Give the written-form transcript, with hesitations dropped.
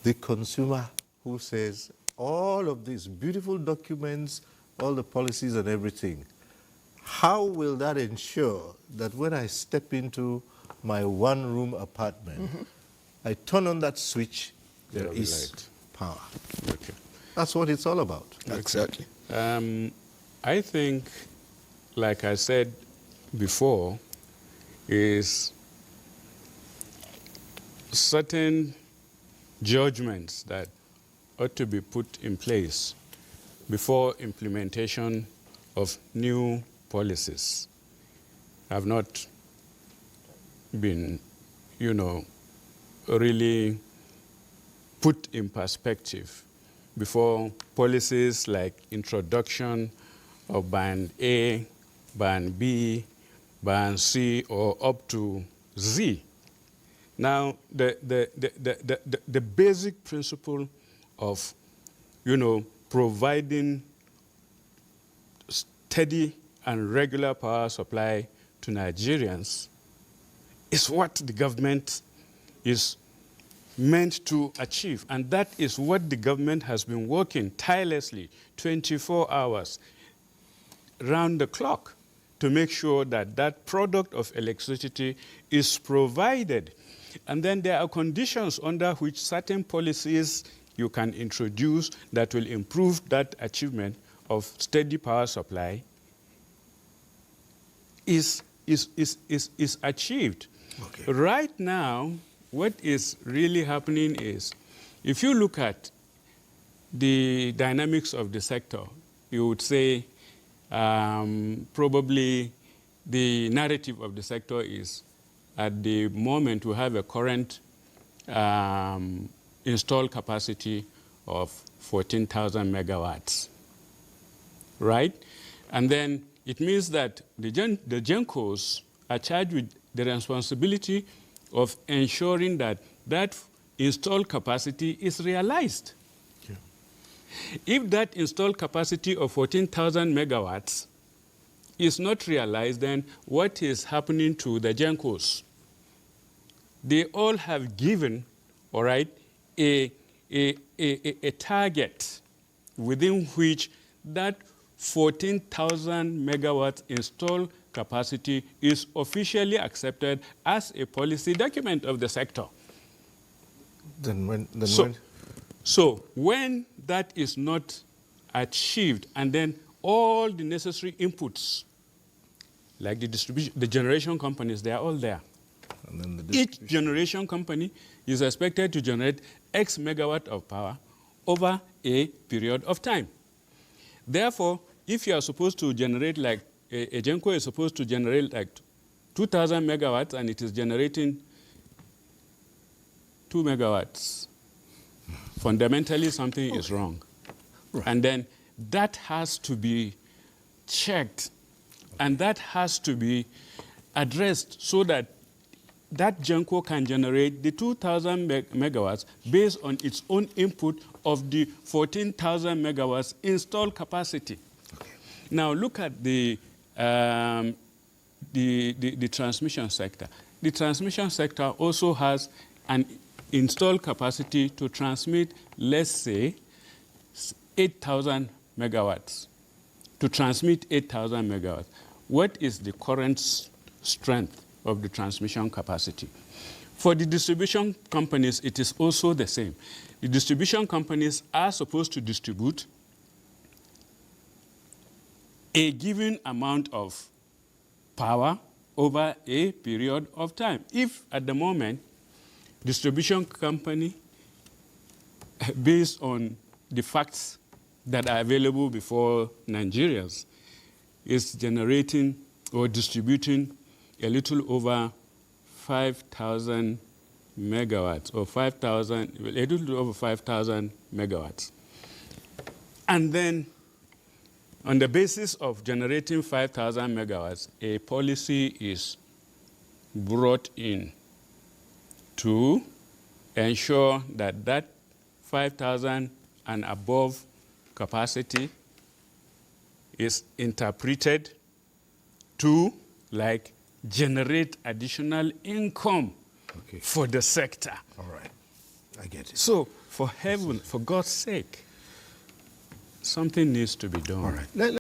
the consumer who says, all of these beautiful documents, all the policies and everything, how will that ensure that when I step into my one-room apartment, I turn on that switch, there is power? Okay. That's what it's all about. Exactly. I think, like I said before, is certain judgments that ought to be put in place before implementation of new policies have not been, really put in perspective before policies like introduction of band A, band B, band C, or up to Z. Now, the basic principle of, providing steady and regular power supply to Nigerians is what the government is meant to achieve. And that is what the government has been working tirelessly, 24 hours, round the clock, to make sure that that product of electricity is provided. And then there are conditions under which certain policies you can introduce that will improve that achievement of steady power supply is achieved. Okay. Right now, what is really happening is, if you look at the dynamics of the sector, you would say probably the narrative of the sector is, at the moment, we have a current installed capacity of 14,000 megawatts, right? And then it means that the GENCOs are charged with the responsibility of ensuring that that installed capacity is realized. Yeah. If that installed capacity of 14,000 megawatts is not realized, then what is happening to the GENCOs? They all have given, all right, a target within which that 14,000 megawatts installed capacity is officially accepted as a policy document of the sector. So when that is not achieved, and then all the necessary inputs, like the generation companies, they are all there. And then each generation company is expected to generate X megawatt of power over a period of time. Therefore, if you are supposed to generate like, a GENCO is supposed to generate like 2,000 megawatts and it is generating 2 megawatts, fundamentally something is wrong. Right. And then that has to be checked and that has to be addressed so that that GENCO can generate the 2,000 megawatts based on its own input of the 14,000 megawatts installed capacity. Okay. Now look at the transmission sector. The transmission sector also has an installed capacity to transmit, let's say, 8,000 megawatts. To transmit 8,000 megawatts. What is the current strength of the transmission capacity? For the distribution companies, it is also the same. The distribution companies are supposed to distribute a given amount of power over a period of time. If at the moment, distribution company, based on the facts that are available before Nigerians, is generating or distributing a little over 5,000 megawatts, or a little over 5,000 megawatts. And then, on the basis of generating 5,000 megawatts, a policy is brought in to ensure that that 5,000 and above capacity is interpreted to, like, generate additional income for the sector. All right. I get it. So, for heaven, for God's sake, something needs to be done. All right.